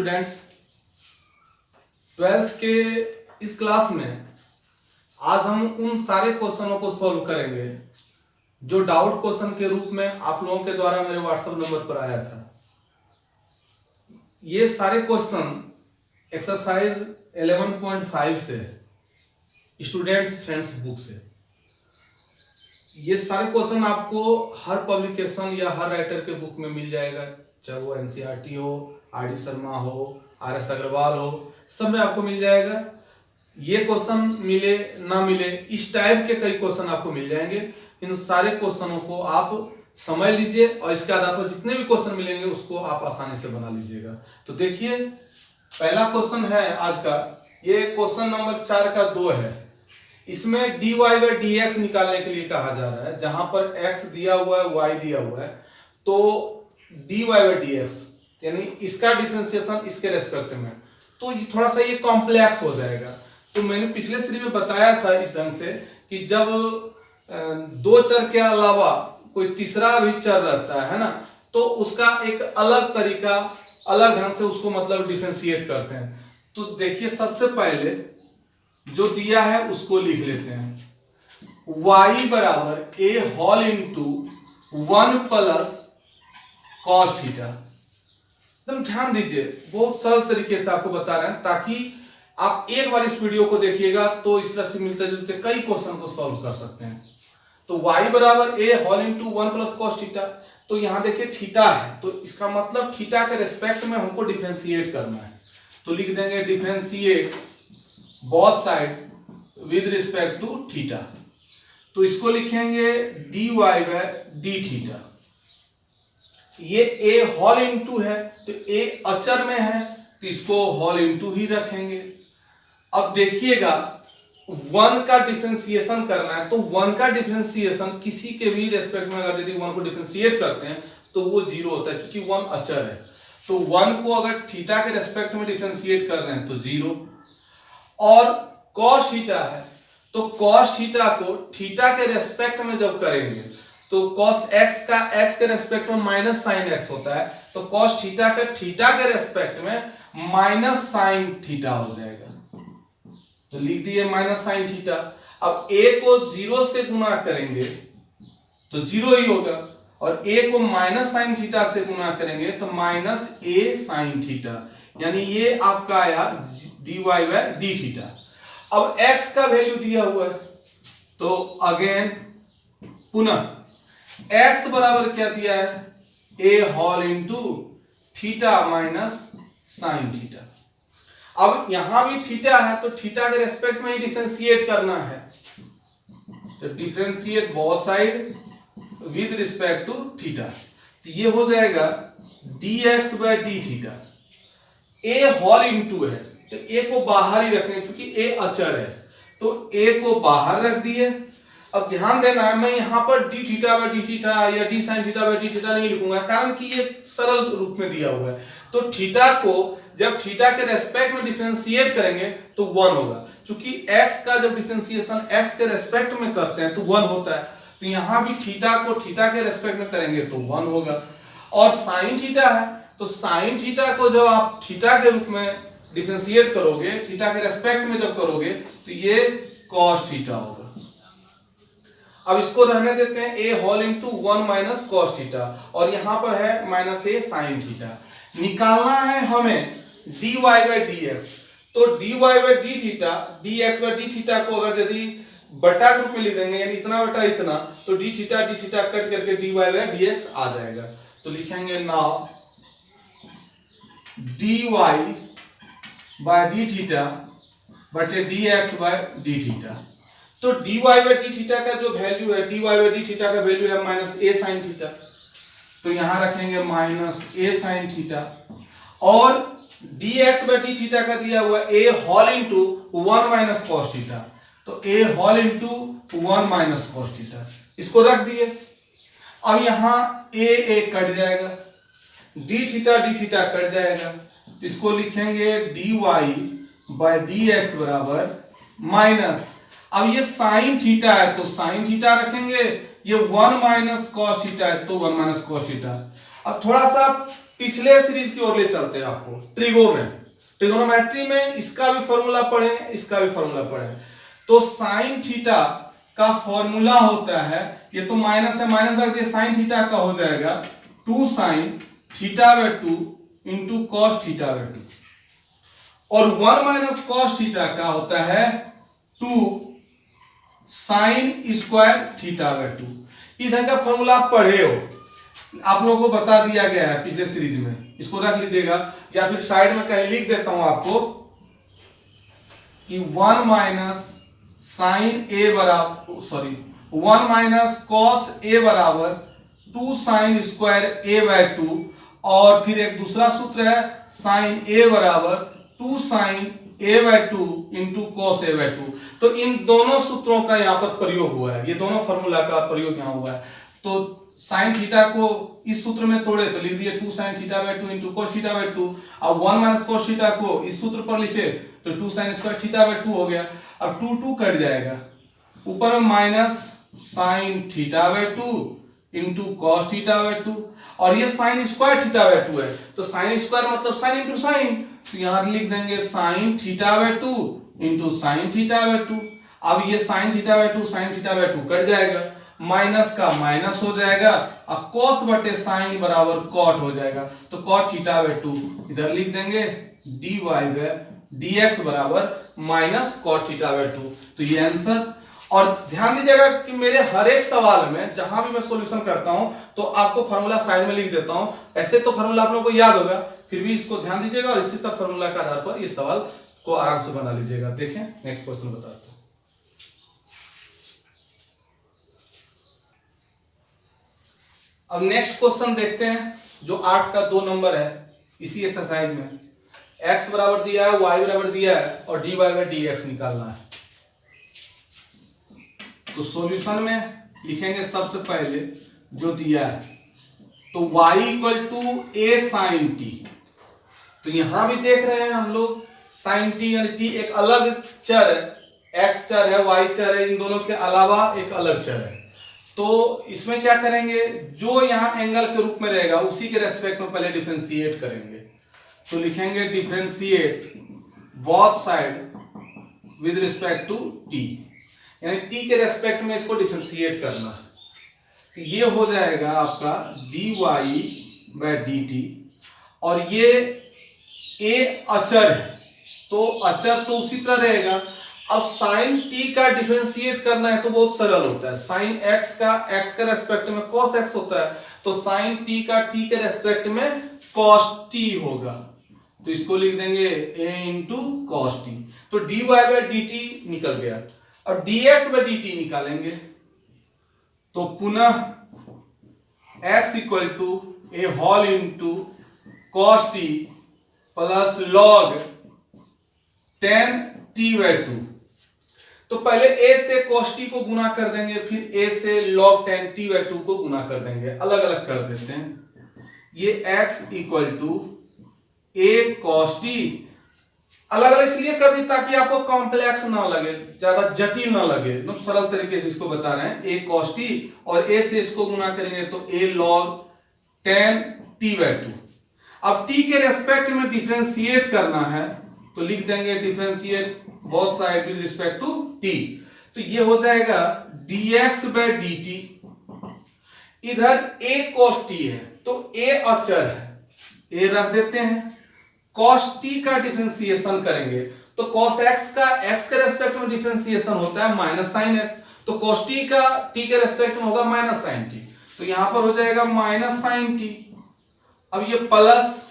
Students, 12th के इस class में आज हम उन सारे क्वेश्चनों को सॉल्व करेंगे जो डाउट क्वेश्चन के रूप में आप लोगों के द्वारा मेरे व्हाट्सएप नंबर पर आया था। ये सारे क्वेश्चन एक्सरसाइज 11.5 से, स्टूडेंट्स फ्रेंड्स बुक से। ये सारे क्वेश्चन आपको हर पब्लिकेशन या हर राइटर के बुक में मिल जाएगा, चाहे वो एनसीईआरटी हो, आर.डी. शर्मा हो, आर.एस. अग्रवाल हो, सब में आपको मिल जाएगा। ये क्वेश्चन मिले ना मिले, इस टाइप के कई क्वेश्चन आपको मिल जाएंगे। इन सारे क्वेश्चनों को आप समझ लीजिए और इसके आधार पर जितने भी क्वेश्चन मिलेंगे उसको आप आसानी से बना लीजिएगा। तो देखिए, पहला क्वेश्चन है आज का, ये क्वेश्चन नंबर 4 का 2 है। इसमें dy बाई dx निकालने के लिए कहा जा रहा है, जहां पर x दिया हुआ है, y दिया हुआ है, तो dy बाई dx यानी इसका डिफरेंशिएशन इसके रेस्पेक्ट में, तो ये थोड़ा सा ये कॉम्प्लेक्स हो जाएगा। तो मैंने पिछले सीरीज में बताया था इस ढंग से कि जब दो चर के अलावा कोई तीसरा भी चर रहता है ना, तो उसका एक अलग तरीका, अलग ढंग से उसको मतलब डिफरेंशिएट करते हैं। तो देखिए, सबसे पहले जो दिया है उसको लिख लेते हैं। y बराबर a whole into 1 plus cos theta. एकदम ध्यान दीजिए, बहुत सरल तरीके से आपको बता रहे हैं ताकि आप एक बार इस वीडियो को देखिएगा तो इस तरह से मिलते जुलते कई क्वेश्चन को सॉल्व कर सकते हैं। तो y बराबर a whole into 1 plus cos theta. तो यहां देखिए थीटा है, तो इसका मतलब थीटा के रेस्पेक्ट में हमको डिफरेंशिएट करना है। तो लिख देंगे differentiate both side with respect to theta. तो इसको लिखेंगे dy बाई डी थीटा। ये a होल इंटू है, तो a अचर में है तो इसको होल इंटू ही रखेंगे। अब देखिएगा, 1 का डिफरेंशिएशन करना है, तो 1 का डिफरेंशिएशन किसी के भी रेस्पेक्ट में अगर यदि 1 को डिफरेंशिएट करते हैं तो वो 0 होता है, क्योंकि 1 अचर है। तो 1 को अगर थीटा के रेस्पेक्ट में डिफरेंशिएट कर रहे हैं तो 0। और cos थीटा है, तो cos थीटा को थीटा के रेस्पेक्ट में जब करेंगे तो cos x का x के रेस्पेक्ट में माइनस साइन x होता है, तो cos थीटा का थीटा के रेस्पेक्ट में माइनस साइन थीटा हो जाएगा। तो लिख दिए माइनस साइन थीटा। अब a को 0 से गुणा करेंगे तो 0 ही होगा, और a को माइनस साइन थीटा से गुणा करेंगे तो माइनस a साइन थीटा, यानी ये आपका आया dy बाई डी थीटा। अब x का वैल्यू दिया हुआ है, तो अगेन पुनः x बराबर क्या दिया है, a whole into theta minus sine theta. अब यहां भी थीटा है, तो थीटा के रेस्पेक्ट में ही डिफरेंशिएट करना है, तो differentiate both side with respect to theta. तो ये हो जाएगा dx by D theta. a whole into है, तो a को बाहर ही रखेंगे, क्योंकि a अचर है, तो a को बाहर रख दिए। अब ध्यान देना है, मैं यहां पर d theta by D theta या d sine theta by D theta नहीं लिखूंगा, कारण कि ये सरल रूप में दिया हुआ है। तो थीटा को जब थीटा के रेस्पेक्ट में डिफरेंशिएट करेंगे तो 1 होगा, क्योंकि x का जब डिफरेंशिएशन x के रेस्पेक्ट में करते हैं तो 1 होता है। तो यहां भी थीटा को थीटा के रेस्पेक्ट में करेंगे तो 1 होगा। और साइन थीटा है, तो साइन थीटा को जब आप थीटा के रूप में डिफरेंशिएट करोगे, थीटा के रेस्पेक्ट में जब करोगे तो ये cos थीटा होगा। अब इसको रहने देते हैं, a whole into 1 minus cos theta, और यहां पर है माइनस a साइन थीटा। निकालना है हमें dy बाई dx। तो dy by D theta, dx by D theta को अगर यदि बटा के रूप में लिख देंगे, यानी इतना बटा इतना, तो डी थीटा कट करके dy बाई dx आ जाएगा। तो लिखेंगे now dy by D theta बटे dx बाई डी थीटा। तो dy बाई डी थीटा का जो वैल्यू है, dy बाई डी थीटा का वैल्यू है माइनस a साइन थीटा, तो यहां रखेंगे माइनस a साइन थीटा। और dx बाई डी थीटा का दिया हुआ a whole into 1 minus cos theta, तो a whole into 1 minus cos theta, इसको रख दिए। अब यहां a कट जाएगा, डी थीटा कट जाएगा, तो इसको लिखेंगे dy बाई dx बराबर माइनस, अब ये साइन थीटा है तो साइन थीटा रखेंगे, ये 1 माइनस कॉस थीटा है तो 1 माइनस कॉस थीटा। अब थोड़ा सा पिछले सीरीज की ओर ले चलते हैं आपको। ट्रिगोनोमेट्री में इसका भी फॉर्मूला पढ़े, इसका भी फॉर्मूला पढ़े। तो साइन थीटा का फॉर्मूला होता है, ये तो माइनस है, माइनस रख दिए, साइन थीटा का हो जाएगा 2 sine theta by 2 into cos theta by 2, और 1 माइनस कॉस थीटा का होता है 2 साइन स्क्वायर थीटा बाय 2। इधर का फॉर्मूला आप पढ़े हो, आप लोगों को बता दिया गया है पिछले सीरीज में, इसको रख लीजिएगा, या फिर साइड में कहीं लिख देता हूं आपको कि 1 माइनस साइन ए बराबर, सॉरी 1 माइनस कॉस ए बराबर 2 साइन स्क्वायर ए बाय 2, और फिर एक दूसरा सूत्र है साइन ए बराबर 2 sign A bye 2 into cos A bye 2। तो इन दोनों सूत्रों का यहाँ पर प्रयोग हुआ है, ये दोनों फॉर्मूला का प्रयोग यहाँ हुआ है। तो साइन थीटा को इस सूत्र में तोड़े तो लिख दिए 2 sine theta by 2 into cos theta by 2, अब 1 माइनस कॉस थीटा को इस सूत्र पर लिखे तो 2 साइन स्क्वायर थीटा बाय 2 हो गया। अब 2 कट जाएगा, ऊपर में minus sine theta by 2 into cos theta by 2, और ये साइन स्क्वायर थीटा बाय 2 है, तो साइन स्क्वायर मतलब साइन इंटू साइन, तो यहां लिख देंगे sine theta by 2 into sine theta by 2। अब ये sine theta by 2 sine theta by 2 cut जाएगा, माइनस का माइनस हो जाएगा, अब कॉस बटे साइन बराबर कॉट हो जाएगा, तो कॉट थीटा बाय 2 इधर लिख देंगे dy बाय dx बराबर माइनस कॉट थीटा बाय 2। तो ये आंसर। और ध्यान दीजिएगा कि मेरे हर एक सवाल में जहां भी मैं सॉल्यूशन करता हूं तो आपको फार्मूला साइड में लिख देता हूं, ऐसे तो फार्मूला आप लोगों को याद होगा, फिर भी इसको ध्यान दीजिएगा और इसी तरह फार्मूला के आधार पर इस सवाल को आराम से बना लीजिएगा। देखें नेक्स्ट क्वेश्चन बताते हैं। अब नेक्स्ट क्वेश्चन देखते हैं जो 8 का 2 नंबर है इसी एक्सरसाइज में। x बराबर दिया है, y बराबर दिया है और dy बाय dx निकालना है। तो सॉल्यूशन में लिखेंगे सबसे पहले जो दिया है, तो y equal to a sine t, तो यहां भी देख रहे हैं हम लोग साइन टी यानी टी एक अलग चर है, x चर है y चर है, इन दोनों के अलावा एक अलग चर है। तो इसमें क्या करेंगे, जो यहां एंगल के रूप में रहेगा उसी के रेस्पेक्ट में पहले डिफरेंशिएट करेंगे। तो लिखेंगे differentiate both side with respect to t, यानी टी के रेस्पेक्ट में इसको डिफरेंशिएट करना है। तो ये हो जाएगा आपका dy बाय dt, और ये a अचर है तो अचर तो उसी तरह रहेगा। अब साइन t का डिफरेंशिएट करना है तो बहुत सरल होता है, साइन x का x के रेस्पेक्ट में cos x होता है, तो साइन t का t के रेस्पेक्ट में cos t होगा, तो इसको लिख देंगे a इंटू cos t। तो dy बाय dt निकल गया, और dx बाय dt निकालेंगे तो पुनः x equal to a whole into cos t plus log tan t by 2। तो पहले a से cos t को गुना कर देंगे, फिर a से log tan t बाय 2 को गुना कर देंगे, अलग अलग कर देते हैं। ये x equal to a cos t अलग अलग इसलिए कर दी ताकि आपको कॉम्प्लेक्स ना लगे, ज्यादा जटिल ना लगे, एकदम सरल तरीके से इसको बता रहे हैं। a cos t और a से इसको गुना करेंगे तो a log tan t by 2। अब t के रेस्पेक्ट में डिफरेंशिएट करना है तो लिख देंगे differentiate both side with respect to t, तो ये हो जाएगा dx बाय dt। इधर a cos t है तो a अचर है, a रख देते हैं, cos t का डिफरेंशिएशन करेंगे तो cos x का x के रेस्पेक्ट में डिफरेंशिएशन होता है माइनस साइन x, तो cos t का t के रेस्पेक्ट में होगा माइनस साइन t, तो यहां पर हो जाएगा माइनस साइन t। अब ये प्लस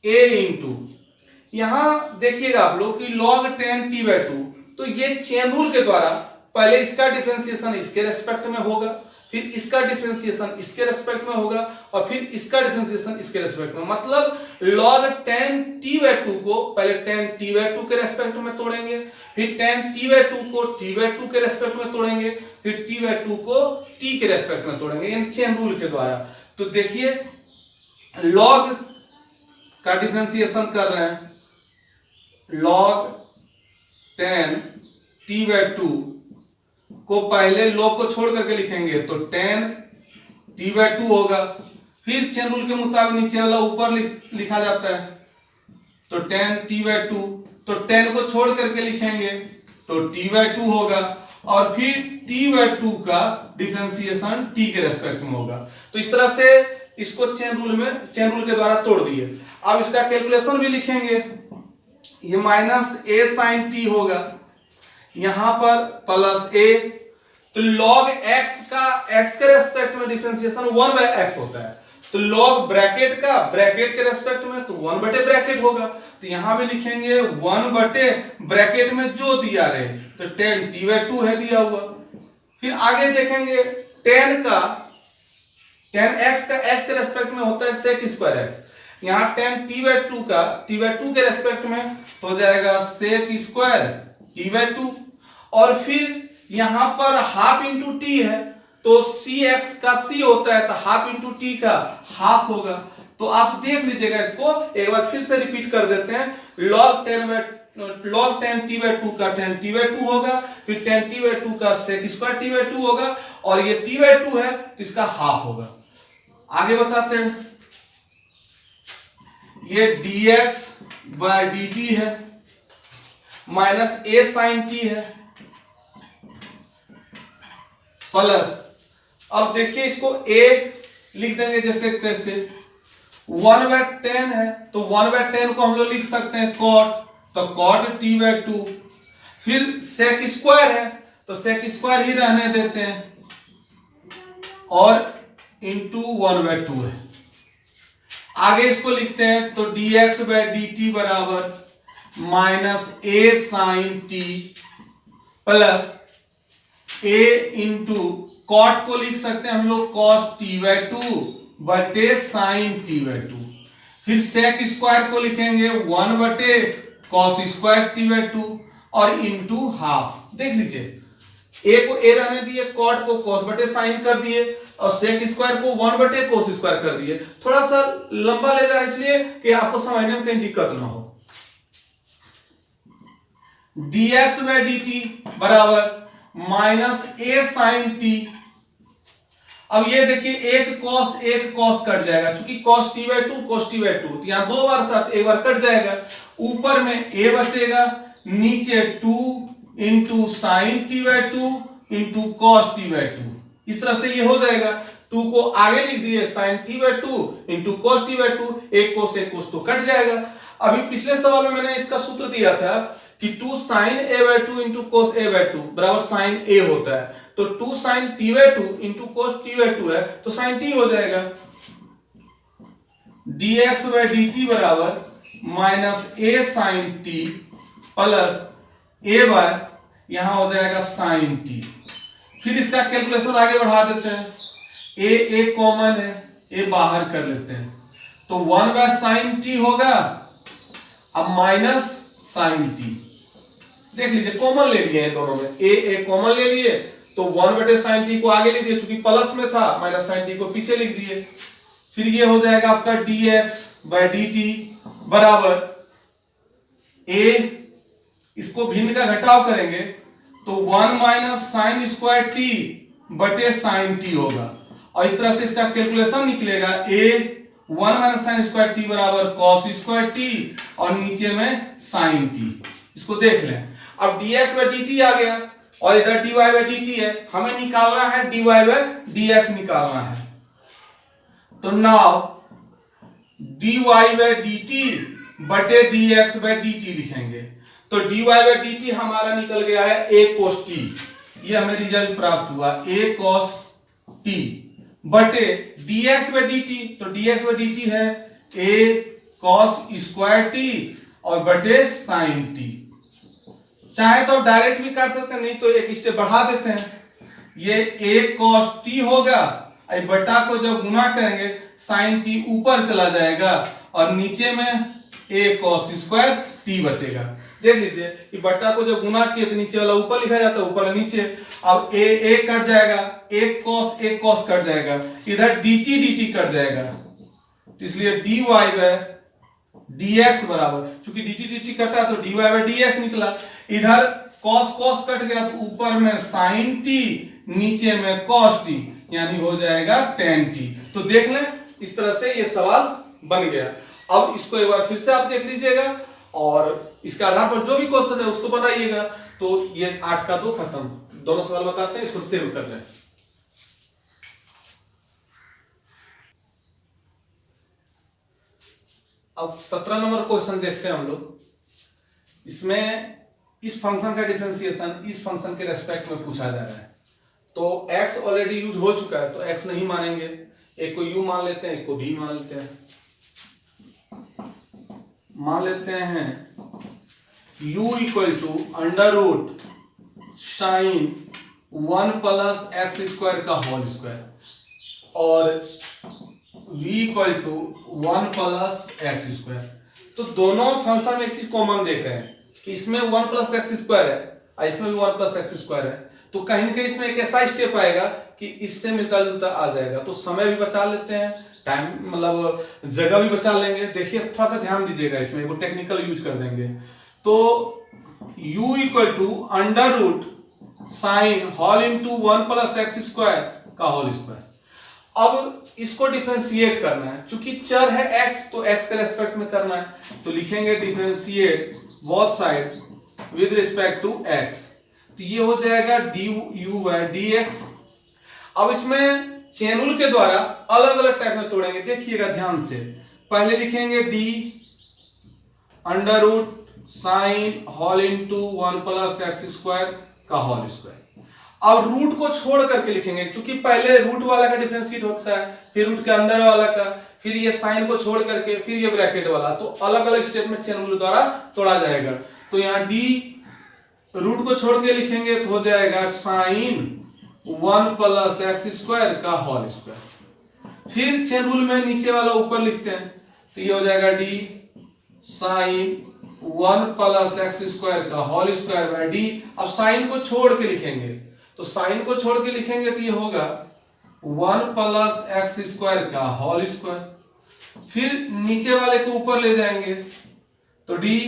a इंटू, यहां देखिएगा आप लोग कि log tan t बाय 2, तो ये चेन रूल के द्वारा पहले इसका डिफरेंशिएशन इसके रेस्पेक्ट में होगा, फिर इसका डिफरेंशिएशन इसके रेस्पेक्ट में होगा, और फिर इसका डिफरेंशिएशन इसके रेस्पेक्ट में, मतलब log tan t बाय 2 को पहले tan t बाय 2 के रेस्पेक्ट में तोड़ेंगे, फिर tan t बाय 2 को t बाय 2 के रेस्पेक्ट में तोड़ेंगे, फिर t बाय 2 को t के रेस्पेक्ट में तोड़ेंगे, यानी चेन रूल के द्वारा। तो देखिए log का डिफरेंशिएशन कर रहे हैं, log tan t बाय 2 को पहले log को छोड़ करके लिखेंगे तो tan t बाय 2 होगा, फिर चेन रूल के मुताबिक नीचे वाला ऊपर लिखा जाता है, तो tan t/2, तो tan को छोड़ करके लिखेंगे तो t/2 होगा, और फिर t/2 का डिफरेंशिएशन t के रेस्पेक्ट में होगा। तो इस तरह से इसको चेन रूल के द्वारा तोड़ दिए। अब इसका कैलकुलेशन भी लिखेंगे, ये माइनस a sin t होगा, यहां पर प्लस a, तो log x का x के रेस्पेक्ट में डिफरेंशिएशन 1/x होता है, तो log ब्रैकेट का ब्रैकेट के रेस्पेक्ट में तो 1/, ब्रैकेट होगा, तो यहां भी लिखेंगे 1/, ब्रैकेट में जो दिया रहे, तो tan t/2 है दिया हुआ। फिर आगे देखेंगे tan x का x के रेस्पेक्ट में होता है sec स्क्वायर x, यहां tan t/2 का t/2 के रेस्पेक्ट में तो हो जाएगा sec स्क्वायर t/2, और फिर यहां पर हाफ इंटू टी है, तो cx का c होता है, तो हाफ इंटू टी का हाफ होगा। तो आप देख लीजिएगा, इसको एक बार फिर से रिपीट कर देते हैं, log tan t/2 का tan t/2 होगा, फिर tan t/2 का sec स्क्वायर t/2 होगा, और ये t/2 है तो इसका हाफ होगा। आगे बताते हैं, ये dx/dt है, माइनस a sin t है, प्लस, अब देखिए इसको a लिख देंगे जैसे तैसे, 1/10 है, तो 1/10 को हम लोग लिख सकते हैं cot, तो cot t/2, फिर sec स्क्वायर है तो sec स्क्वायर ही रहने देते हैं, और इंटू 1/2 है। आगे इसको लिखते हैं, तो dx/dt बराबर minus a sin t plus a into cot को लिख सकते हैं हम लोग cos t/2 बटे sin t/2, फिर sec स्क्वायर को लिखेंगे 1/cos स्क्वायर t/2 और इंटू हाफ। देख लीजिए, a को a रहने दिए, cot को cos बटे sin कर दिए, और sec स्क्वायर को 1/cos स्क्वायर कर दिए। थोड़ा सा लंबा ले जा रहा है इसलिए कि आपको समझने में कहीं दिक्कत ना हो। dx/dt बराबर माइनस a sin t, अब ये देखिए एक cos कट जाएगा, क्योंकि cos t/2 तो यहां दो बार था, एक बार कट जाएगा, ऊपर में a बचेगा, नीचे 2 into sine t/2 into cos t/2, इस तरह से ये हो जाएगा। 2 को आगे लिख दिए sin t/2 into cos t/2, एक कोस तो कट जाएगा। अभी पिछले सवाल में मैंने इसका सूत्र दिया था कि 2 sin a/2 into cos a/2 बराबर sin a होता है, तो 2 sin t/2 into cos t/2 है तो sin t हो जाएगा। dx/dt बराबर minus a sin t plus a by यहां हो जाएगा sin t। फिर इसका कैलकुलेशन आगे बढ़ा देते हैं, a कॉमन है, a बाहर कर लेते हैं, तो 1/sin t होगा, अब माइनस sin t। देख लीजिए कॉमन ले लिए हैं दोनों में, a कॉमन ले लिए, तो 1/sin t को आगे लिख दिए, चूंकि प्लस में था, माइनस sin t को पीछे लिख दिए। फिर ये हो जाएगा आपका dx/dt बराबर a, इसको भिन्न का घटाव करेंगे तो 1 माइनस साइन स्क्वायर t बटे साइन t होगा, और इस तरह से इसका कैलकुलेशन निकलेगा, a 1 minus sine square t बराबर cos स्क्वायर t और नीचे में साइन t। इसको देख लें, अब dx/dt आ गया और इधर dy/dt है, हमें निकालना है dy/dx निकालना है, तो नाउ dy/dt बटे dx/dt लिखेंगे, तो dy/dt हमारा निकल गया है a cos t, ये हमें रिजल्ट प्राप्त हुआ a cos t बटे dx/dt, तो dx/dt है a cos स्क्वायर t और बटे sin t। चाहे तो डायरेक्ट भी काट सकते हैं, नहीं तो एक स्टेप बढ़ा देते हैं, ये a cos t होगा, बटा को जब गुना करेंगे sin t ऊपर चला जाएगा और नीचे में a cos स्क्वायर t बचेगा। देख लीजिए कि बट्टा को जब गुना किए तो नीचे वाला ऊपर लिखा जाता है, ऊपर नीचे, अब a कट जाएगा, एक cos कट जाएगा, इधर dt कट जाएगा, तो इसलिए dy/dx बराबर, चूंकि dt कटा तो dy/dx निकला, इधर cos कट गया तो ऊपर में sin t नीचे में cos t, यानी हो जाएगा tan t। तो देख लें इस तरह से ये सवाल बन गया। अब इसको एक बार फिर से आप देख लीजिएगा और इसके आधार पर जो भी क्वेश्चन है उसको बनाइएगा। तो ये 8 का 2 खत्म। दोनों सवाल बताते हैं, इसको सेव कर लें। अब 17 नंबर क्वेश्चन देखते हैं हम लोग। इसमें इस फंक्शन का डिफरेंशिएशन इस फंक्शन के रेस्पेक्ट में पूछा जा रहा है। तो x ऑलरेडी यूज हो चुका है तो x नहीं मानेंगे, एक को u मान लेते हैं, एक को v मान लेते हैं। मान लेते हैं u equal to under root sine 1 plus x square का होल स्क्वायर और v equal to 1 plus x square. तो दोनों फंक्शन में एक चीज कॉमन देख रहे हैं कि इसमें 1 प्लस एक्स स्क्वायर है और इसमें भी 1 प्लस एक्स स्क्वायर है। तो कहीं ना कहीं इसमें एक ऐसा स्टेप आएगा कि इससे मिलता जुलता आ जाएगा। तो समय भी बचा लेते हैं, टाइम मतलब जगह भी बचा लेंगे। देखिए थोड़ा सा ध्यान दीजिएगा, इसमें वो टेक्निकल यूज कर देंगे। तो u equal to under root sine whole into 1 plus x square का होल स्क्वायर। अब इसको डिफरेंशिएट करना है, चूंकि चर है x तो x के रेस्पेक्ट में करना है। तो लिखेंगे differentiate both side with respect to x। तो ये हो जाएगा du बाय dx। अब इसमें चेन रूल के द्वारा अलग अलग टाइप में तोड़ेंगे, देखिएगा ध्यान से। पहले लिखेंगे d under root sine whole into 1 plus x square का होल स्क्वायर। अब रूट को छोड़ करके लिखेंगे, क्योंकि पहले रूट वाला का डिफरेंशिएट होता है, फिर रूट के अंदर वाला का, फिर ये साइन को छोड़ करके, फिर ये ब्रैकेट वाला। तो अलग अलग स्टेप में चेन रूल द्वारा तोड़ा जाएगा। तो यहाँ d रूट को छोड़ के लिखेंगे तो हो जाएगा साइन 1 प्लस एक्स स्क्वायर का होल स्क्वायर। फिर चेन रूल में नीचे वाला ऊपर लिखते हैं तो ये हो जाएगा d sine 1 plus x square का होल स्क्वायर बाय d। अब साइन को छोड़ के लिखेंगे, तो साइन को छोड़ के लिखेंगे तो ये होगा 1 प्लस एक्स स्क्वायर का होल स्क्वायर। फिर नीचे वाले को ऊपर ले जाएंगे तो d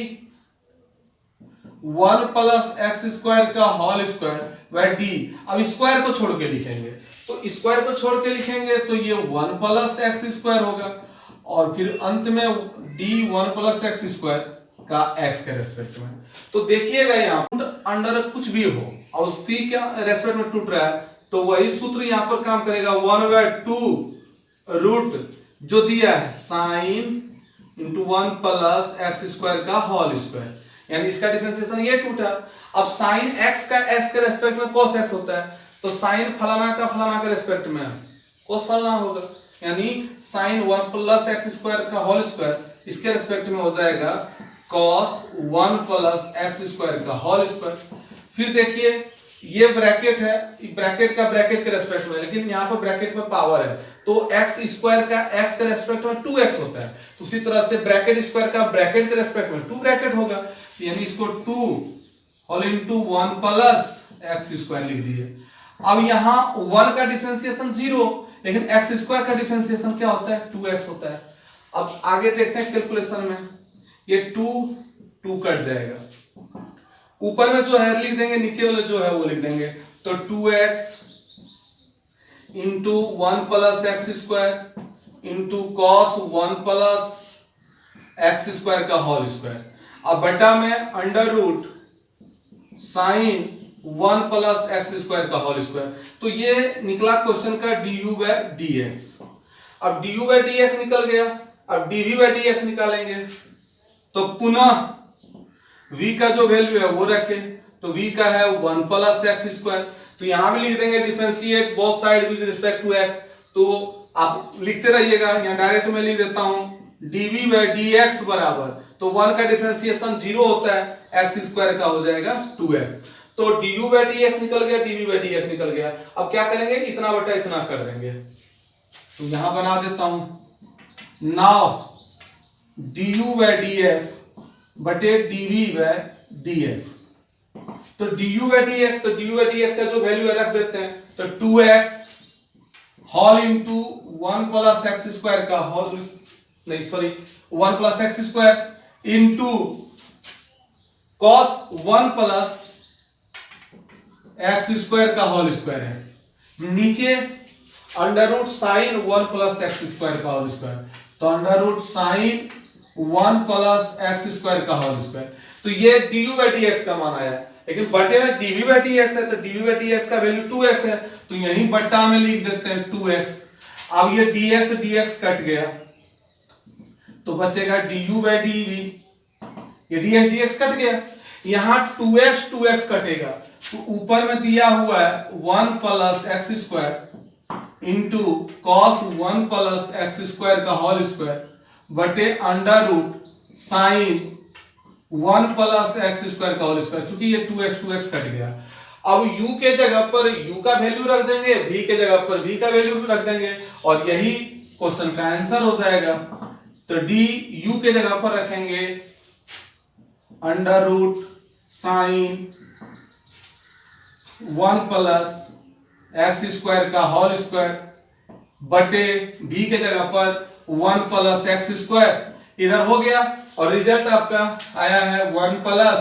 1 प्लस एक्स स्क्वायर का होल स्क्वायर बाय d। अब स्क्वायर को छोड़ के लिखेंगे, तो स्क्वायर को छोड़ के लिखेंगे तो ये 1 प्लस एक्स स्क्वायर होगा और फिर अंत में d 1 प्लस एक्स स्क्वायर का x के रेस्पेक्ट में। तो देखिएगा यहाँ अंडर कुछ भी हो और उसकी क्या रेस्पेक्ट में टूट रहा है, तो वही सूत्र यहाँ पर काम करेगा। 1/2 रूट जो दिया है sine into 1 plus x square का होल स्क्वायर, यानी इसका डिफरेंशिएशन ये टूटा। अब साइन x का x के रेस्पेक्ट में cos x होता है, तो साइन फलाना का फलाना के रेस्पेक्ट में cos फलाना होगा, यानी साइन 1 प्लस एक्स स्क्वायर का होल स्क्वायर इसके रेस्पेक्ट में हो जाएगा cos 1 प्लस एक्स स्क्वायर का होल स्क्वायर। फिर देखिए ये ब्रैकेट है, ब्रैकेट का ब्रैकेट के रेस्पेक्ट में, लेकिन यहाँ पर ब्रैकेट में पावर है तो एक्स स्क्वायर का एक्स के रेस्पेक्ट में 2x होता है। उसी तरह से ब्रैकेट स्क्वायर का ब्रैकेट के रेस्पेक्ट में 2 ब्रैकेट होगा, यानी इसको 2 whole into 1 plus x square लिख दिए। अब यहाँ 1 का डिफरेंशिएशन 0, लेकिन एक्स स्क्वायर का डिफरेंशिएशन क्या होता है 2x होता है। अब आगे देखते हैं कैलकुलेशन में, ये 2 कट जाएगा, ऊपर में जो है लिख देंगे, नीचे वाले जो है वो लिख देंगे। तो 2x into 1 plus x square into cos 1 plus x square का होल स्क्वायर। अब बटा में under root sine 1 plus x square का होल स्क्वायर। तो ये निकला क्वेश्चन का du बाय dx। अब du बाय dx निकल गया, अब dv बाय dx निकालेंगे तो पुनः v का जो वैल्यू है वो रखें, तो v का है 1 प्लस एक्स स्क्वायर। तो यहां भी लिख देंगे differentiate both side with respect to x। तो आप लिखते रहिएगा, यहां डायरेक्ट में लिख देता हूं dv बाय dx बराबर, तो 1 का डिफरेंशिएशन 0 होता है, एक्स स्क्वायर का हो जाएगा 2x। तो du बाय dx निकल गया, dv बाय dx निकल गया। अब क्या करेंगे, इतना बटा इतना कर देंगे। तो यहां बना देता हूं नाउ du बाय dx बटे dv बाय dx। तो du बाय dx, तो du बाय dx का जो वैल्यू है रख देते हैं, तो 2x whole into 1 plus x square का होल, नहीं sorry 1 plus x square into cos 1 plus x square का होल स्क्वायर है नीचे। Under root sine 1 plus x square का होल स्क्वायर, तो under root sine 1 plus x square का whole square. तो ये du बाई डी एक्स का मान आया, लेकिन बटे में dv बाई डी एक्स है, तो dv बाई डी एक्स का वैल्यू 2x है, तो यहीं बट्टा में लिख देते हैं 2x। अब ये dx कट गया तो बचेगा du बाई dv, ये dx कट गया, यहाँ 2x कटेगा, तो ऊपर में दिया हुआ है 1 plus x square into cos 1 plus x square का होल स्क्वायर बटे under root sine 1 plus x square का होल स्क्वायर, चूंकि ये 2x कट गया। अब u के जगह पर u का वैल्यू रख देंगे, v के जगह पर v का वैल्यू रख देंगे, और यही क्वेश्चन का आंसर हो जाएगा। तो du के जगह पर रखेंगे under root sine 1 plus x square का होल स्क्वायर बटे v के जगह पर 1 प्लस एक्स स्क्वायर, इधर हो गया, और रिजल्ट आपका आया है 1 plus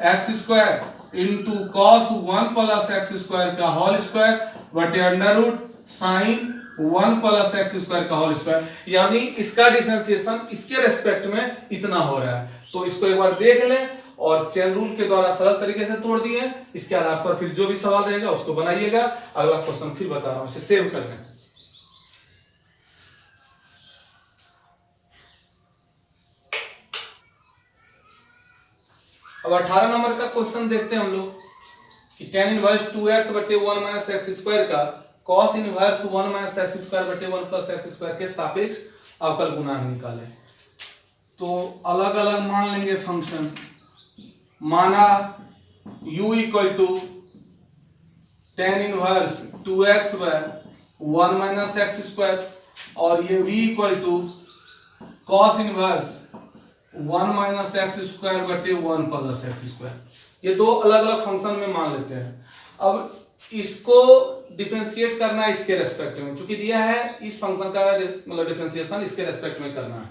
x square into cos 1 plus x square का होल स्क्वायर बटे under root sine 1 plus x square का होल स्क्वायर, यानी इसका डिफरेंशिएशन इसके रेस्पेक्ट में इतना हो रहा है। तो इसको एक बार देख लें और चेन रूल के द्वारा सरल तरीके से तोड़ दिए, इसके आधार पर फिर जो भी सवाल रहेगा उसको बनाइएगा। अगला क्वेश्चन फिर बता रहा हूं, इसे सेव कर लें। अब 18 नंबर का क्वेश्चन देखते हैं हम लोग कि tan इनवर्स 2x बटे 1 माइनस एक्स स्क्वायर का cos inverse 1 minus x square बटे 1 प्लस एक्स स्क्वायर के सापेक्ष अवकल गुणांक निकालें। तो अलग अलग मान लेंगे फंक्शन, माना u equal to tan inverse 2x by 1 minus x square, और ये v equal to cos inverse 1 minus x square बटे 1 प्लस एक्स स्क्वायर। ये दो अलग अलग फंक्शन में मान लेते हैं। अब इसको डिफरेंशिएट करना है इसके रेस्पेक्ट में, क्योंकि दिया है इस फंक्शन का मतलब डिफरेंशिएशन इसके रेस्पेक्ट में करना है।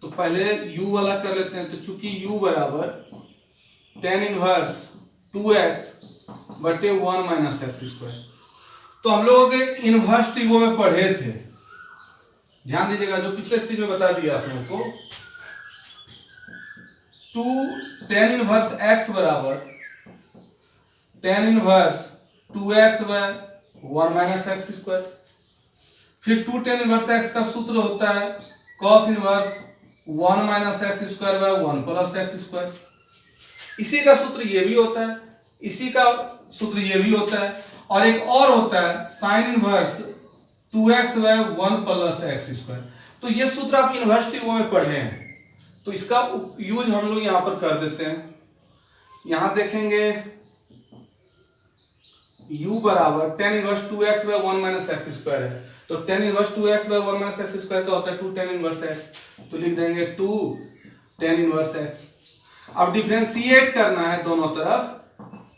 तो पहले u वाला कर लेते हैं। तो चूंकि u बराबर tan इनवर्स 2x बटे 1 माइनस एक्स स्क्वायर, तो हम लोगों के इनवर्स ट्रिगो में पढ़े थे, ध्यान दीजिएगा, जो पिछले सीरीज में बता दिया आप लोगों को। 2 tan इनवर्स x बराबर tan inverse 2x by 1 minus x square. फिर 2 tan इनवर्स x का सूत्र होता है cos inverse 1 minus x square bye 1 plus x square. इसी का सूत्र ये भी होता है, इसी का सूत्र ये भी होता है, और एक और होता है sin inverse 2x by 1 plus x square. तो ये सूत्र आप इनवर्स ट्रिगो में पढ़े हैं, तो इसका यूज हम लोग यहां पर कर देते हैं। यहां देखेंगे u बराबर tan inverse 2x by 1 minus x square है, तो tan inverse 2x by 1 minus x square का होता है 2 tan इनवर्स x, तो लिख देंगे 2 tan इनवर्स x। अब डिफरेंशिएट करना है दोनों तरफ,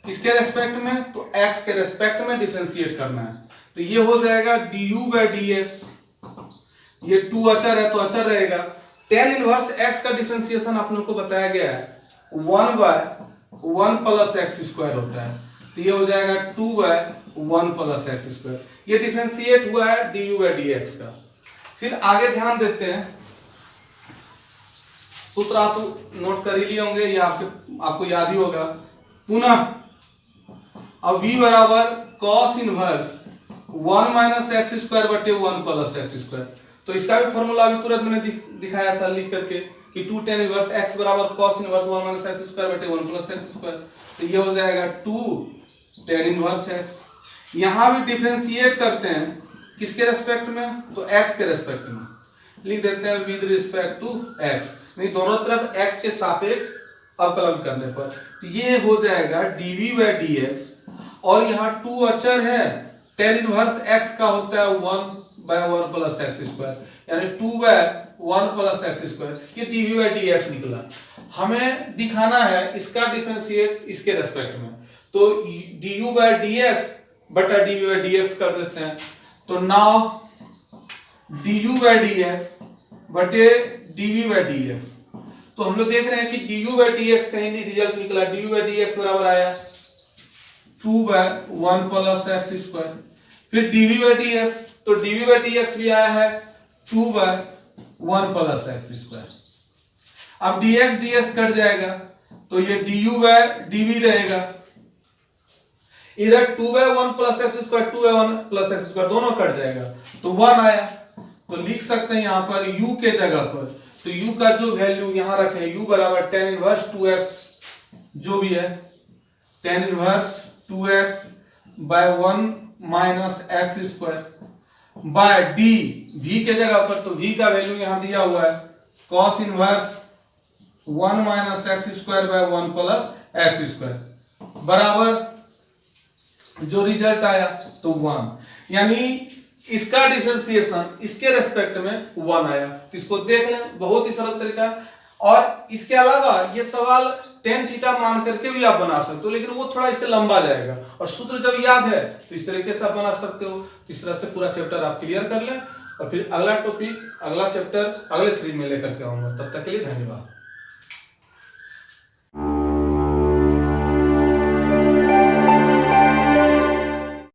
किसके रेस्पेक्ट में, तो x के रेस्पेक्ट में डिफरेंशिएट करना है। तो ये हो जाएगा du बाय dx, ये 2 अचर है तो अचर रहेगा। tan इनवर्स x का डिफरेंशिएशन आप लोगों को बताया गया है 1 बाय 1 प्लस एक्स स्क्वायर होता है, तो ये हो जाएगा 2 बाय 1 प्लस एक्स स्क्वायर। ये डिफरेंशिएट हुआ है du बाय dx का। फिर आगे ध्यान देते हैं, सूत्र आप नोट कर ही लिए होंगे या आपको याद ही होगा। पुनः अब v बराबर cos inverse 1 minus x square बटे 1 प्लस एक्स स्क्वायर, तो इसका भी फॉर्मूला अभी तुरंत मैंने दिखाया था लिख करके कि 2 tan इनवर्स x बराबर cos inverse 1 minus x square बटे 1 प्लस एक्स स्क्वायर, तो ये हो जाएगा 2 tan इनवर्स x। यहां भी डिफरेंशिएट करते हैं किसके रेस्पेक्ट में, तो x के रेस्पेक्ट में लिख देते हैं विद रिस्पेक्ट टू x, नहीं दोनों तरफ x के सापेक्ष अवकलन करने पर, तो ये हो जाएगा dv बाय dx, और यहाँ 2 अचर है, tan इनवर्स x का होता है 1 बाय 1 प्लस एक्स स्क्वायर, यानी 2 बाय 1 प्लस एक्स स्क्वायर, ये dv बाय dx निकला। हमें दिखाना है इसका डिफरेंशिएट इसके रेस्पेक्ट में, तो du बाय dx बटा dv बाय dx कर देते हैं। तो नाउ du बाय dx बटे dv बाय dx, तो हम लोग देख रहे हैं कि du बाय dx कहीं नहीं रिजल्ट निकला, du बाय dx बराबर आया 2 बाय 1 प्लस एक्स स्क्वायर। फिर dv बाय dx तो डीवी बाई डी एक्स भी आया है 2/1 प्लस एक्स स्क्वायर। अब dx dx कट जाएगा तो ये du बाय dv रहेगा। इधर 2/1 plus x square 2/1 plus x square दोनों कट जाएगा तो 1 आया। तो लिख सकते हैं यहां पर u के जगह पर, तो u का जो वैल्यू यहां रखें u बराबर tan इनवर्स 2x जो भी है tan inverse 2x by 1 minus x square by d v के जगह पर, तो v का वैल्यू यहां दिया हुआ है cos inverse 1 minus x square bye 1 plus x square बराबर जो रिजल्ट आया तो 1, यानी इसका डिफरेंशिएशन इसके रेस्पेक्ट में 1 आया। तो इसको देख लें, बहुत ही सरल तरीका। और इसके अलावा ये सवाल tan थीटा मान करके भी आप बना सकते हो, लेकिन वो थोड़ा इससे लंबा जाएगा और सूत्र जब याद है तो इस तरीके से आप बना सकते हो। इस तरह से पूरा चैप्टर आप क्लियर कर लें और फिर अगला टॉपिक अगला चैप्टर अगले सीरीज में लेकर के आऊंगा। तब तक के लिए धन्यवाद।